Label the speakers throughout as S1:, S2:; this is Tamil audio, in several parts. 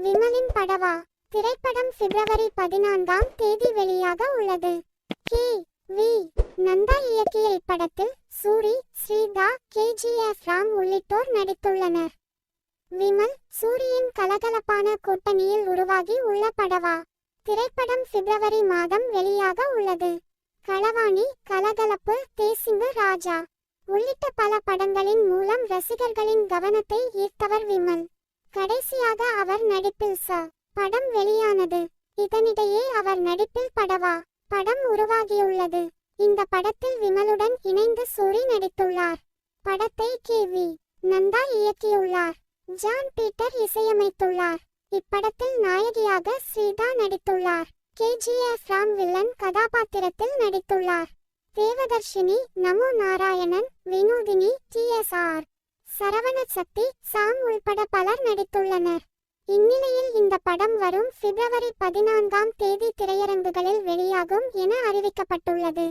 S1: விமலின் படவா திரைப்படம் பிப்ரவரி 14ஆம் தேதி வெளியாக உள்ளது. கே. வி. நந்தா இயக்கிய இப்படத்தில் சூரி, ஸ்ரீதா, KGF ராம் உள்ளிட்டோர் நடித்துள்ளனர். விமல், சூரியின் கலகலப்பான கூட்டணியில் உருவாகி உள்ள படவா திரைப்படம் பிப்ரவரி மாதம் வெளியாக உள்ளது. களவாணி, கலகலப்பு, தேசிங்கு ராஜா உள்ளிட்ட பல படங்களின் மூலம் ரசிகர்களின் கவனத்தை ஈர்த்தவர் விமல். கடைசியாக அவர் நடிப்பில் படம் வெளியானது. இதனிடையே அவர் நடிப்பில் படவா படம் உருவாகியுள்ளது. இந்த படத்தில் விமலுடன் இணைந்து சூரி நடித்துள்ளார். படத்தை KV நந்தா இயக்கியுள்ளார். ஜான் பீட்டர் இசையமைத்துள்ளார். இப்படத்தில் நாயகியாக ஸ்ரீதா நடித்துள்ளார். KGF ராம் வில்லன் கதாபாத்திரத்தில் நடித்துள்ளார். தேவதர்ஷினி, நமோ நாராயணன், வினோதினி, TSR சரவணசக்தி, சாம் உள்பட பலர் நடித்துள்ளனர். இந்நிலையில் இந்த படம் வரும் பிப்ரவரி 14ஆம் தேதி திரையரங்குகளில் வெளியாகும் என அறிவிக்கப்பட்டுள்ளது.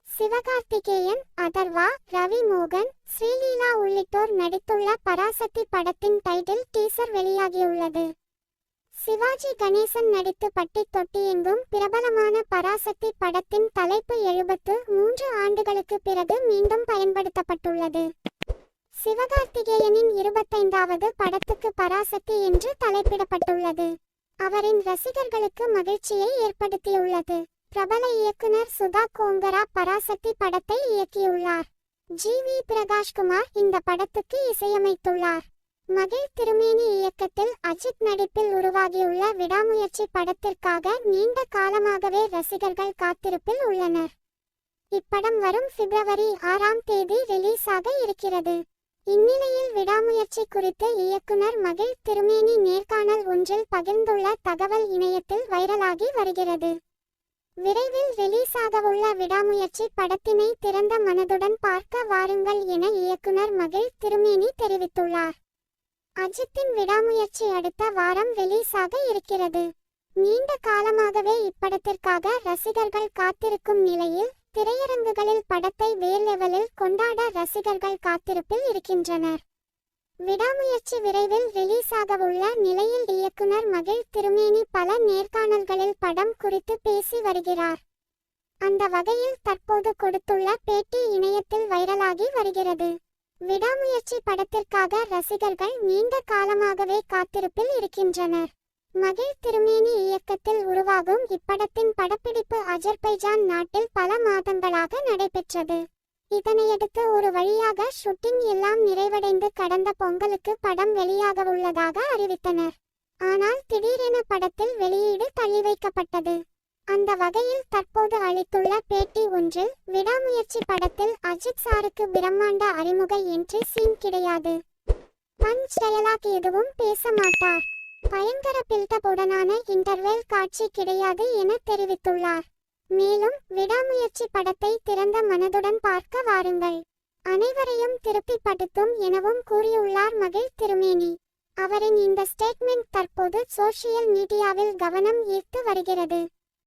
S1: சிவகார்த்திகேயன், அதர்வா, ரவி மோகன், ஸ்ரீலீலா உள்ளிட்டோர் நடித்துள்ள பராசக்தி படத்தின் டைட்டில் டீசர் வெளியாகியுள்ளது. சிவாஜி கணேசன் நடித்து பட்டி தொட்டி எங்கும் பிரபலமான பராசக்தி படத்தின் தலைப்பு 73 ஆண்டுகளுக்கு பிறகு மீண்டும் பயன்படுத்தப்பட்டுள்ளது. சிவகார்த்திகேயனின் 25வது படத்துக்கு பராசக்தி என்று தலைப்பிடப்பட்டுள்ளது. அவரின் ரசிகர்களுக்கு மகிழ்ச்சியை ஏற்படுத்தியுள்ளது. பிரபல இயக்குனர் சுதா கோங்கரா பராசக்தி படத்தை இயக்கியுள்ளார். GV பிரகாஷ்குமார் இந்த படத்துக்கு இசையமைத்துள்ளார். மகிழ் திருமேனி இயக்கத்தில் அஜித் நடிப்பில் உருவாகியுள்ள விடாமுயற்சி படத்திற்காக நீண்ட காலமாகவே ரசிகர்கள் காத்திருப்பில் உள்ளனர். இப்படம் வரும் பிப்ரவரி 6ஆம் தேதி ரிலீஸ் ஆக இருக்கிறது. இந்நிலையில் விடாமுயற்சி குறித்து இயக்குனர் மகிழ் திருமேனி நேர்காணல் ஒன்றில் பகிர்ந்துள்ள தகவல் இணையத்தில் வைரலாகி வருகிறது. விரைவில் ரிலீஸ் ஆகவுள்ள விடாமுயற்சி படத்தினை திறந்த மனதுடன் பார்க்க வாருங்கள் என இயக்குனர் மகிழ் திருமேனி தெரிவித்துள்ளார். அஜித்தின் விடாமுயற்சி அடுத்த வாரம் ரிலீஸ் ஆக இருக்கிறது. நீண்ட காலமாகவே இப்படத்திற்காக ரசிகர்கள் காத்திருக்கும் நிலையில் திரையரங்குகளில் படத்தை வேறு லெவலில் கொண்டாட ரசிகர்கள் காத்திருப்பில் இருக்கின்றனர். விடாமுயற்சி விரைவில் ரிலீஸ் ஆகவுள்ள நிலையில் இயக்குனர் மகிழ் திருமேனி பல நேர்காணல்களில் படம் குறித்து பேசி வருகிறார். அந்த வகையில் தற்போது கொடுத்துள்ள பேட்டி இணையத்தில் வைரலாகி வருகிறது. விடாமுயற்சி படத்திற்காக ரசிகர்கள் நீண்ட காலமாகவே காத்திருப்பில் இருக்கின்றனர். மகிழ் திருமேனி இயக்கத்தில் உருவாகும் இப்படத்தின் படப்பிடிப்பு அஜர்பைஜான் நாட்டில் பல மாதங்களாக நடைபெற்றது. இதனையடுத்து ஒரு வழியாக ஷூட்டிங் எல்லாம் நிறைவடைந்து கடந்த பொங்கலுக்கு படம் வெளியாகவுள்ளதாக அறிவித்தனர். ஆனால் திடீரென படத்தில் வெளியீடு தள்ளி வைக்கப்பட்டது. அந்த வகையில் தற்போது அளித்துள்ள பேட்டி ஒன்றில் விடாமுயற்சி படத்தில் அஜித் சாருக்கு பிரம்மாண்ட அறிமுக என்ட்ரி சீன் கிடையாது. பஞ்ச் டயலாக் எதுவும் பேச மாட்டார். பயங்கர பில்டப்புடனான இன்டர்வெல் காட்சி கிடையாது என தெரிவித்துள்ளார். மேலும் விடாமுயற்சி படத்தை திறந்த மனதுடன் பார்க்க வாருங்கள், அனைவரையும் திருப்திப்படுத்தும் எனவும் கூறியுள்ளார் மகிழ் திருமேனி. அவரின் இந்த ஸ்டேட்மெண்ட் தற்போது சோஷியல் மீடியாவில் கவனம் ஈர்த்து வருகிறது.